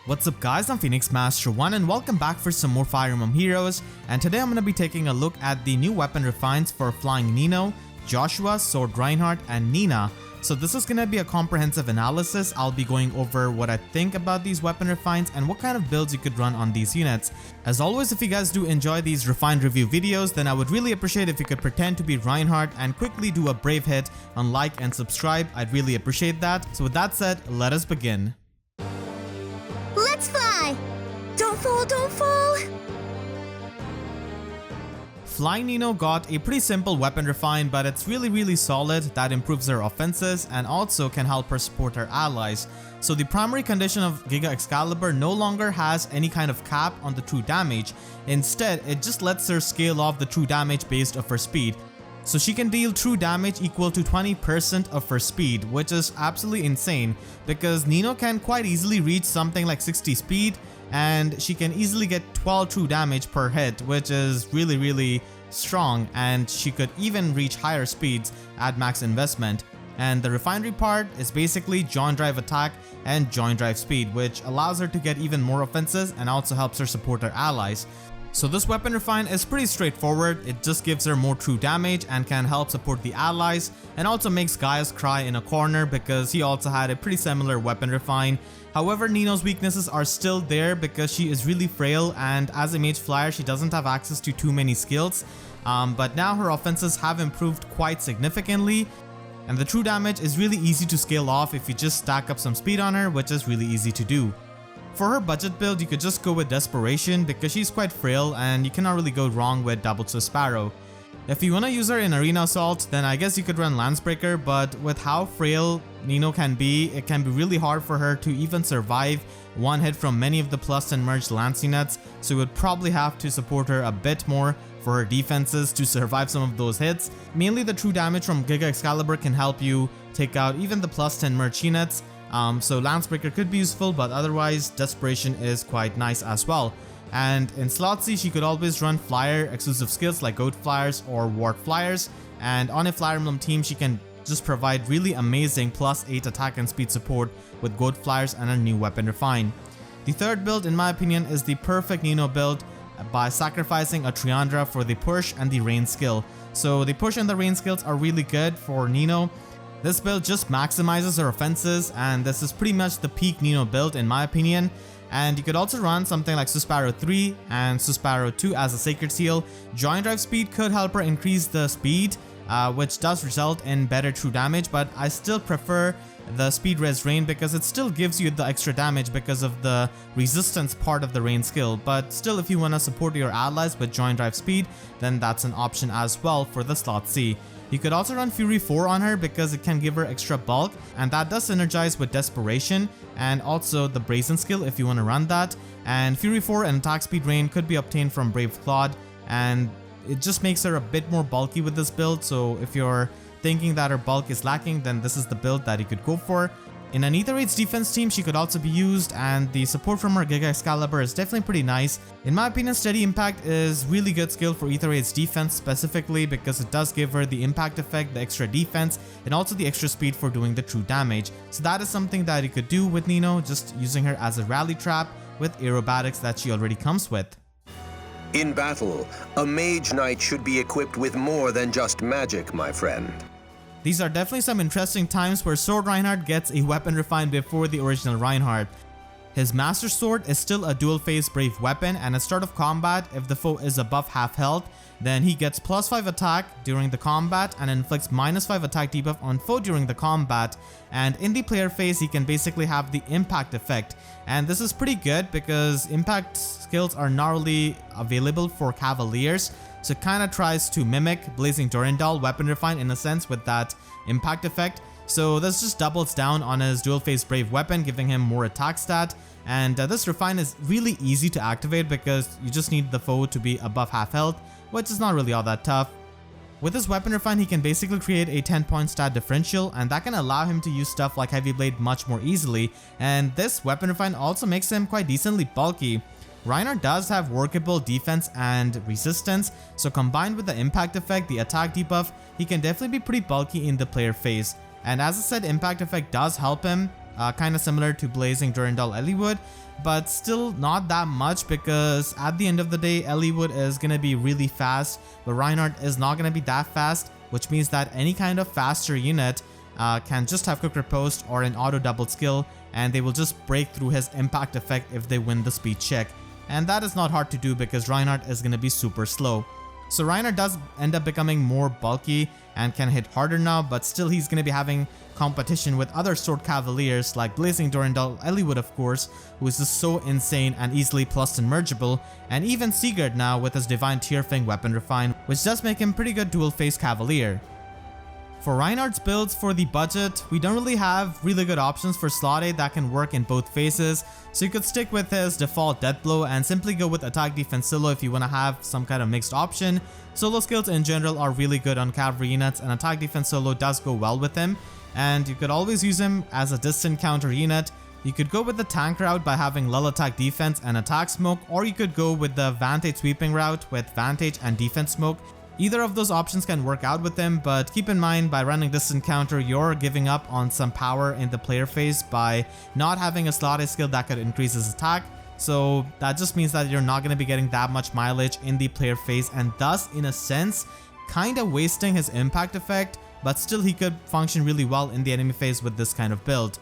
What's up guys, I'm Phoenix Master 1 and welcome back for some more Fire Emblem Heroes, and today I'm going to be taking a look at the new weapon refines for Flying Nino, Joshua, Sword Reinhardt, and Nina. So this is going to be a comprehensive analysis. I'll be going over what I think about these weapon refines and what kind of builds you could run on these units. As always, if you guys do enjoy these refined review videos, then I would really appreciate if you could pretend to be Reinhardt and quickly do a brave hit on like and subscribe. I'd really appreciate that. So with that said, let us begin. Let's fly! Don't fall, don't fall! Flying Nino got a pretty simple weapon refine, but it's really solid. That improves her offenses and also can help her support her allies. So the primary condition of Giga Excalibur no longer has any kind of cap on the true damage. Instead, it just lets her scale off the true damage based off her speed. So she can deal true damage equal to 20% of her speed, which is absolutely insane because Nino can quite easily reach something like 60 speed and she can easily get 12 true damage per hit, which is really strong, and she could even reach higher speeds at max investment. And the refinery part is basically joint drive attack and joint drive speed, which allows her to get even more offenses and also helps her support her allies. So this weapon refine is pretty straightforward. It just gives her more true damage and can help support the allies, and also makes Gaius cry in a corner because he also had a pretty similar weapon refine. However, Nino's weaknesses are still there because she is really frail, and as a mage flyer she doesn't have access to too many skills. But now her offenses have improved quite significantly, and the true damage is really easy to scale off if you just stack up some speed on her, which is really easy to do. For her budget build, you could just go with Desperation because she's quite frail and you cannot really go wrong with Double Sparrow. If you want to use her in Arena Assault, then I guess you could run Lancebreaker, but with how frail Nino can be, it can be really hard for her to even survive one hit from many of the plus and merged Lance units, so you would probably have to support her a bit more for her defenses to survive some of those hits. Mainly the true damage from Giga Excalibur can help you take out even the plus 10 merged units. So Lancebreaker could be useful, but otherwise Desperation is quite nice as well. And in slot C, she could always run flyer exclusive skills like Goat Flyers or Ward Flyers, and on a Fire Emblem team she can just provide really amazing +8 attack and speed support with Goat Flyers and a new weapon refine. The third build in my opinion is the perfect Nino build by sacrificing a Triandra for the push and the rain skill. So the push and the rain skills are really good for Nino. This build just maximizes her offenses, and this is pretty much the peak Nino build in my opinion. And you could also run something like Sparrow 3 and Sparrow 2 as a Sacred Seal. Joint Drive speed could help her increase the speed, which does result in better true damage, but I still prefer the Speed Res Rain because it still gives you the extra damage because of the resistance part of the rain skill. But still, if you want to support your allies with Joint Drive speed, then that's an option as well for the slot C. You could also run Fury 4 on her because it can give her extra bulk, and that does synergize with Desperation and also the Brazen skill if you want to run that. And Fury 4 and Attack Speed Rain could be obtained from Brave Claude, and it just makes her a bit more bulky with this build. So if you're thinking that her bulk is lacking, then this is the build that you could go for. In an Ether Raid's defense team, she could also be used, and the support from her Giga Excalibur is definitely pretty nice. In my opinion, Steady Impact is really good skill for Ether Raid's defense specifically because it does give her the impact effect, the extra defense, and also the extra speed for doing the true damage. So that is something that you could do with Nino, just using her as a rally trap with aerobatics that she already comes with. In battle, a mage knight should be equipped with more than just magic, my friend. These are definitely some interesting times where Sword Reinhardt gets a weapon refine before the original Reinhardt. His Master Sword is still a dual phase brave weapon, and at start of combat, if the foe is above half health, then he gets +5 attack during the combat and inflicts -5 attack debuff on foe during the combat. And in the player phase, he can basically have the impact effect. And this is pretty good because impact skills are not really available for Cavaliers. So it kind of tries to mimic Blazing Durandal weapon refine in a sense with that impact effect. So this just doubles down on his dual phase brave weapon, giving him more attack stat. And this refine is really easy to activate because you just need the foe to be above half health, which is not really all that tough. With his weapon refine, he can basically create a 10-point stat differential, and that can allow him to use stuff like Heavy Blade much more easily. And this weapon refine also makes him quite decently bulky. Reinhardt does have workable defense and resistance, so combined with the impact effect, the attack debuff, he can definitely be pretty bulky in the player phase. And as I said, impact effect does help him kind of similar to Blazing Durandal Eliwood, but still not that much because at the end of the day, Eliwood is going to be really fast, but Reinhardt is not going to be that fast, which means that any kind of faster unit can just have Quick Riposte or an auto double skill, and they will just break through his impact effect if they win the speed check. And that is not hard to do because Reinhardt is going to be super slow. So Reinhardt does end up becoming more bulky and can hit harder now, but still he's going to be having competition with other Sword Cavaliers like Blazing Durandal Eliwood, of course, who is just so insane and easily plus and mergeable, and even Sigurd now with his Divine Tearfang weapon refine, which does make him pretty good dual face Cavalier. For Reinhardt's builds for the budget, we don't really have really good options for slot A that can work in both phases, so you could stick with his default Death Blow and simply go with Attack Defense Solo if you want to have some kind of mixed option. Solo skills in general are really good on cavalry units, and Attack Defense Solo does go well with him, and you could always use him as a distant counter unit. You could go with the tank route by having lull attack defense and attack smoke, or you could go with the Vantage sweeping route with Vantage and defense smoke. Either of those options can work out with him, but keep in mind by running distant counter, you're giving up on some power in the player phase by not having a slot A skill that could increase his attack. So that just means that you're not going to be getting that much mileage in the player phase, and thus in a sense kind of wasting his impact effect, but still he could function really well in the enemy phase with this kind of build.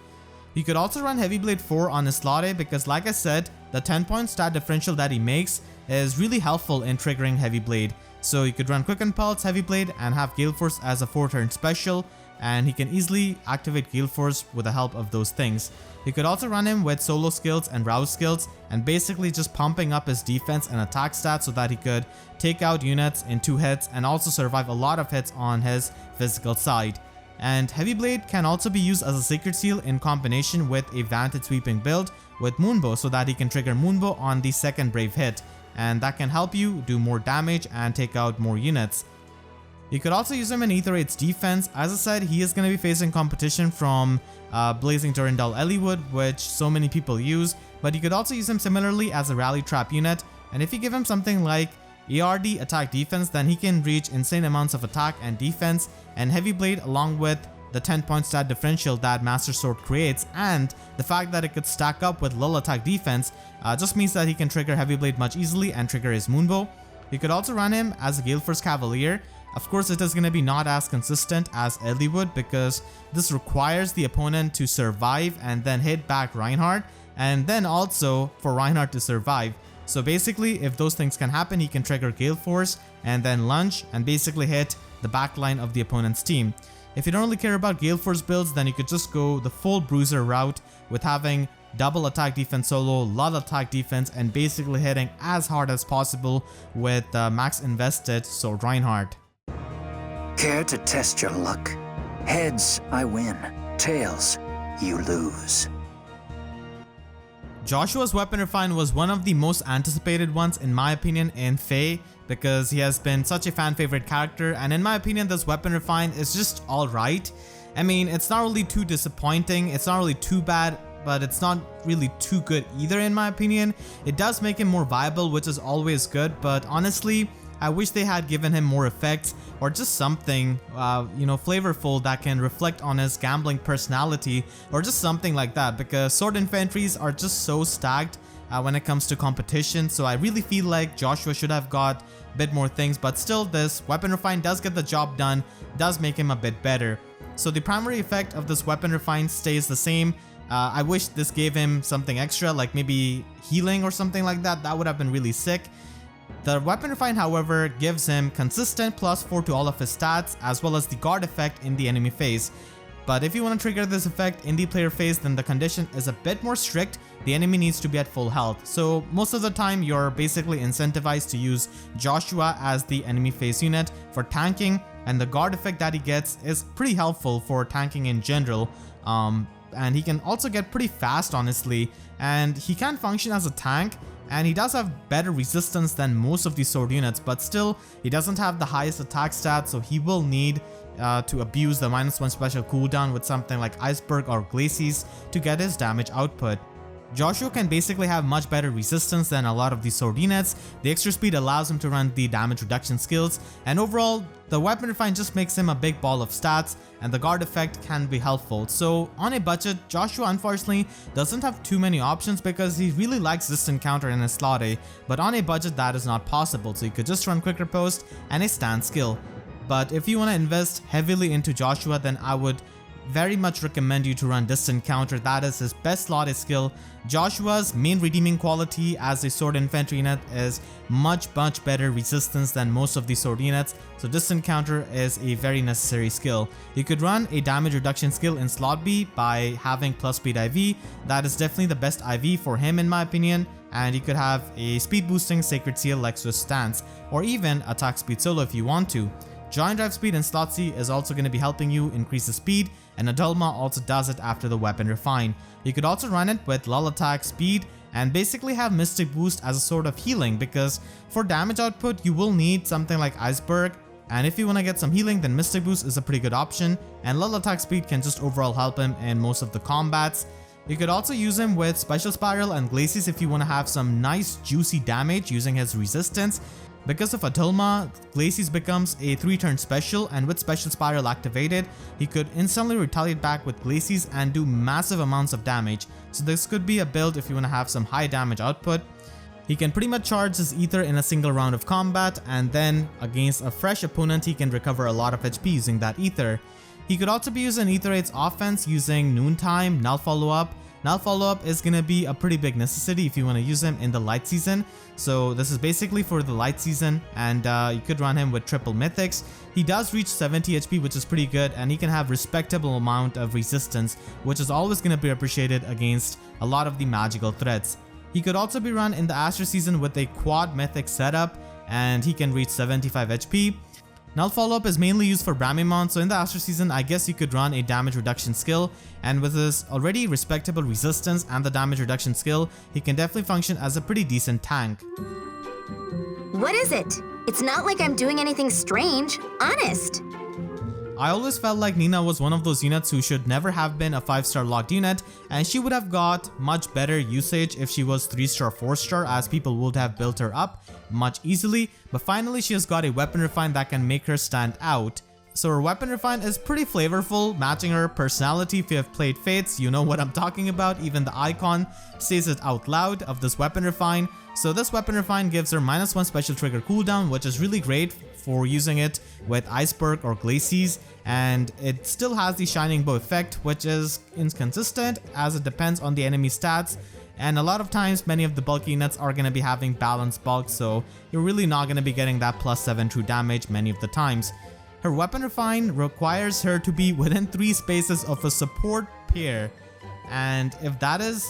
You could also run Heavy Blade 4 on his slot A because, like I said, the 10-point stat differential that he makes is really helpful in triggering Heavy Blade. So you could run Quick Impulse, Heavy Blade, and have Gale Force as a 4-turn special, and he can easily activate Gale Force with the help of those things. You could also run him with solo skills and rouse skills, and basically just pumping up his defense and attack stats so that he could take out units in 2 hits and also survive a lot of hits on his physical side. And Heavy Blade can also be used as a Sacred Seal in combination with a Vantage sweeping build with Moonbow so that he can trigger Moonbow on the second Brave hit, and that can help you do more damage and take out more units. You could also use him in Aether Raid's defense. As I said, he is going to be facing competition from Blazing Durandal Eliwood, which so many people use, but you could also use him similarly as a Rally Trap unit, and if you give him something like ARD attack defense, then he can reach insane amounts of attack and defense, and Heavy Blade along with the 10-point stat differential that Master Sword creates, and the fact that it could stack up with lull attack defense just means that he can trigger Heavy Blade much easily and trigger his Moonbow. You could also run him as a Gale Force Cavalier. Of course, it is going to be not as consistent as Eliwood because this requires the opponent to survive and then hit back Reinhardt, and then also for Reinhardt to survive. So basically, if those things can happen, he can trigger Gale Force and then lunge and basically hit the backline of the opponent's team. If you don't really care about Gale Force builds, then you could just go the full Bruiser route with having double attack defense solo, lull attack defense, and basically hitting as hard as possible with max invested Sword Reinhardt. Care to test your luck? Heads, I win. Tails, you lose. Joshua's weapon refine was one of the most anticipated ones in my opinion in FEH because he has been such a fan favorite character, and in my opinion this weapon refine is just alright. I mean, it's not really too disappointing, it's not really too bad, but it's not really too good either in my opinion. It does make him more viable, which is always good, but honestly I wish they had given him more effects or just something, flavorful that can reflect on his gambling personality or just something like that, because sword infantries are just so stacked when it comes to competition. So I really feel like Joshua should have got a bit more things, but still this weapon refine does get the job done, does make him a bit better. So the primary effect of this weapon refine stays the same. I wish this gave him something extra, like maybe healing or something like that. That would have been really sick. The weapon refine, however, gives him consistent +4 to all of his stats, as well as the guard effect in the enemy phase. But if you want to trigger this effect in the player phase, then the condition is a bit more strict. The enemy needs to be at full health. So most of the time, you're basically incentivized to use Joshua as the enemy phase unit for tanking, and the guard effect that he gets is pretty helpful for tanking in general. And he can also get pretty fast, honestly, and he can function as a tank, and he does have better resistance than most of these sword units, but still he doesn't have the highest attack stats, so he will need to abuse the -1 special cooldown with something like Iceberg or Glacies to get his damage output. Joshua can basically have much better resistance than a lot of these sword units. The extra speed allows him to run the damage reduction skills, and overall, the weapon refine just makes him a big ball of stats, and the guard effect can be helpful. So on a budget, Joshua unfortunately doesn't have too many options because he really likes distant counter in his slot A, but on a budget that is not possible, so you could just run quick riposte and a stand skill. But if you want to invest heavily into Joshua, then I would very much recommend you to run distant counter. That is his best slot A skill. Joshua's main redeeming quality as a sword infantry unit is much better resistance than most of the sword units, so distant counter is a very necessary skill. You could run a damage reduction skill in slot B by having plus speed IV. That is definitely the best IV for him in my opinion, and you could have a speed boosting sacred seal like Swiss stance, or even attack speed solo if you want to. Giant drive speed in slot C is also going to be helping you increase the speed, and Adulhma also does it after the weapon refine. You could also run it with lull attack speed and basically have mystic boost as a sort of healing, because for damage output you will need something like iceberg, and if you want to get some healing then mystic boost is a pretty good option, and lull attack speed can just overall help him in most of the combats. You could also use him with special spiral and glacis if you want to have some nice juicy damage using his resistance. Because of Adulhma, Glacis becomes a 3-turn special, and with special spiral activated, he could instantly retaliate back with Glacis and do massive amounts of damage. So this could be a build if you want to have some high damage output. He can pretty much charge his ether in a single round of combat, and then against a fresh opponent he can recover a lot of HP using that ether. He could also be using Ether 8's offense using Noontime, Null Follow-Up. Null Follow-Up is going to be a pretty big necessity if you want to use him in the light season. So this is basically for the light season, and you could run him with triple mythics. He does reach 70 HP, which is pretty good, and he can have respectable amount of resistance, which is always going to be appreciated against a lot of the magical threats. He could also be run in the Asher season with a quad mythic setup, and he can reach 75 HP. Null Follow-Up is mainly used for Bramimon, so in the Asher season I guess you could run a damage reduction skill, and with his already respectable resistance and the damage reduction skill, he can definitely function as a pretty decent tank. What is it? It's not like I'm doing anything strange. Honest. I always felt like Nina was one of those units who should never have been a 5-star locked unit, and she would have got much better usage if she was 3-star, 4-star, as people would have built her up much easily, but finally she has got a weapon refine that can make her stand out. So her weapon refine is pretty flavorful, matching her personality. If you have played Fates, you know what I'm talking about. Even the icon says it out loud of this weapon refine. So this weapon refine gives her -1 special trigger cooldown, which is really great for using it with Iceberg or Glacis, and it still has the Shining Bow effect, which is inconsistent as it depends on the enemy stats, and a lot of times many of the bulky units are going to be having balanced bulk, so you're really not going to be getting that +7 true damage many of the times. Her weapon refine requires her to be within 3 spaces of a support pair, and if that is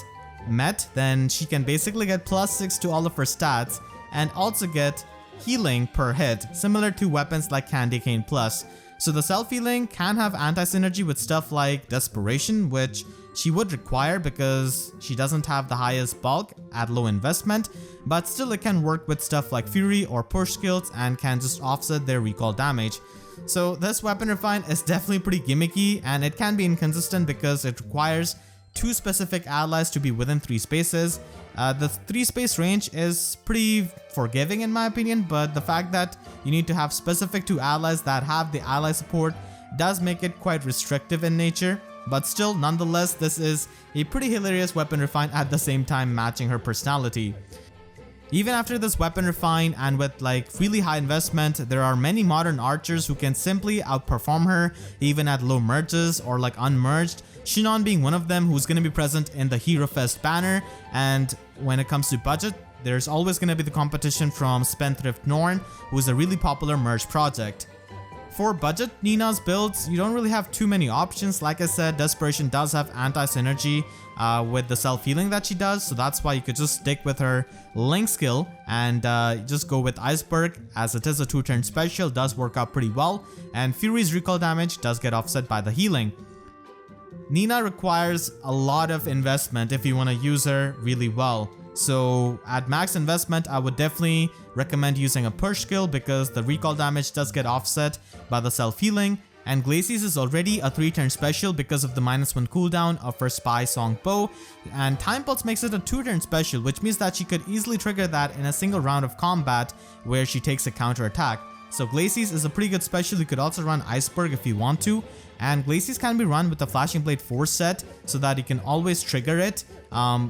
met, then she can basically get +6 to all of her stats and also get healing per hit, similar to weapons like Candy Cane Plus. So the self-healing can have anti-synergy with stuff like Desperation, which she would require because she doesn't have the highest bulk at low investment, but still it can work with stuff like Fury or Push skills and can just offset their recall damage. So this weapon refine is definitely pretty gimmicky, and it can be inconsistent because it requires 2 specific allies to be within 3 spaces. The 3 space range is pretty forgiving in my opinion, but the fact that you need to have specific 2 allies that have the ally support does make it quite restrictive in nature. But still, nonetheless, this is a pretty hilarious weapon refine at the same time matching her personality. Even after this weapon refine and with like really high investment, there are many modern archers who can simply outperform her even at low merges or like unmerged. Shinon being one of them, who's going to be present in the Hero Fest banner, and when it comes to budget, there's always going to be the competition from Spendthrift Norn, who is a really popular merge project. For budget Nina's builds, you don't really have too many options. Like I said, Desperation does have anti-synergy with the self-healing that she does, so that's why you could just stick with her Link skill and just go with Iceberg, as it is a 2-turn special, does work out pretty well, and Fury's recall damage does get offset by the healing. Nina requires a lot of investment if you want to use her really well. So at max investment, I would definitely recommend using a push skill because the recall damage does get offset by the self-healing, and Glacies is already a 3-turn special because of the -1 cooldown of her Spy Song bow, and Time Pulse makes it a 2-turn special, which means that she could easily trigger that in a single round of combat where she takes a counter attack. So Glacies is a pretty good special. You could also run Iceberg if you want to, and Glacies can be run with the Flashing Blade 4 set so that you can always trigger it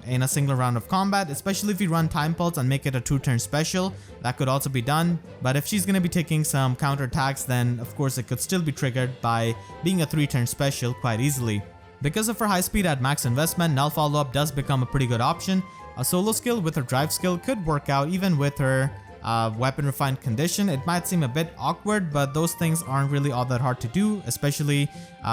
in a single round of combat, especially if you run Time Pulse and make it a 2-turn special. That could also be done, but if she's going to be taking some counter attacks, then of course it could still be triggered by being a 3-turn special quite easily. Because of her high speed at max investment, Null Follow-Up does become a pretty good option. A solo skill with her drive skill could work out even with her weapon refined condition. It might seem a bit awkward, but those things aren't really all that hard to do, especially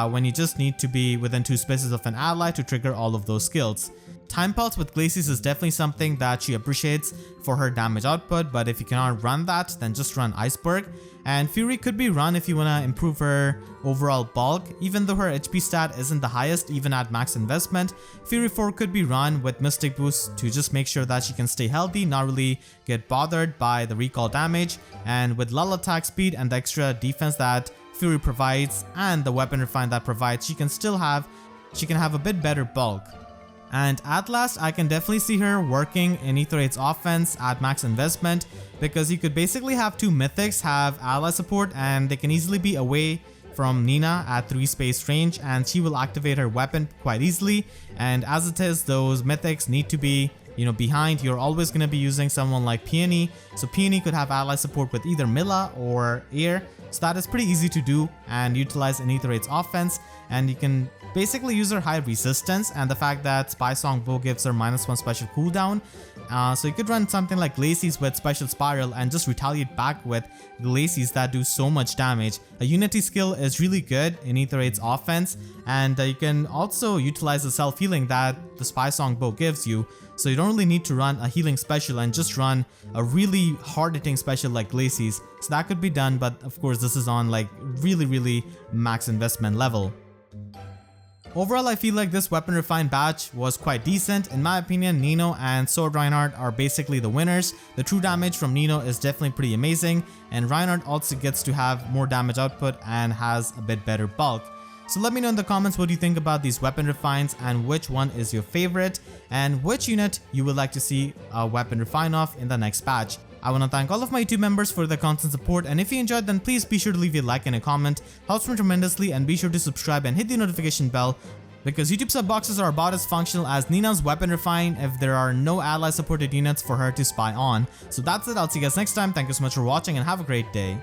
when you just need to be within 2 spaces of an ally to trigger all of those skills. Time Pulse with Glacies is definitely something that she appreciates for her damage output, but if you cannot run that, then just run Iceberg. And Fury could be run if you want to improve her overall bulk. Even though her HP stat isn't the highest even at max investment, Fury 4 could be run with Mystic Boost to just make sure that she can stay healthy, not really get bothered by the recall damage. And with lull attack speed and the extra defense that Fury provides and the weapon refine that provides, she can have a bit better bulk. And at last, I can definitely see her working in Ether 8's offense at max investment, because you could basically have 2 mythics have ally support and they can easily be away from Nina at 3 space range, and she will activate her weapon quite easily. And as it is, those mythics need to be behind. You're always going to be using someone like Peony, so Peony could have ally support with either Milla or Air, so that is pretty easy to do and utilize in Ether 8's offense. And you can basically use her high resistance and the fact that Spy Song bow gives her -1 special cooldown. So you could run something like Glacies with Special Spiral and just retaliate back with Glacies that do so much damage. A Unity skill is really good in Ether 8's offense, and you can also utilize the self-healing that the Spy Song bow gives you. So you don't really need to run a healing special and just run a really hard-hitting special like Glacies. So that could be done, but of course this is on like really max investment level. Overall, I feel like this weapon refined batch was quite decent. In my opinion, Nino and Sword Reinhardt are basically the winners. The true damage from Nino is definitely pretty amazing, and Reinhardt also gets to have more damage output and has a bit better bulk. So let me know in the comments what you think about these weapon refines and which one is your favorite and which unit you would like to see a weapon refine off in the next patch. I want to thank all of my YouTube members for their constant support, and if you enjoyed, then please be sure to leave a like and a comment. Helps me tremendously, and be sure to subscribe and hit the notification bell, because YouTube sub boxes are about as functional as Nina's weapon refine if there are no ally supported units for her to spy on. So that's it, I'll see you guys next time. Thank you so much for watching and have a great day.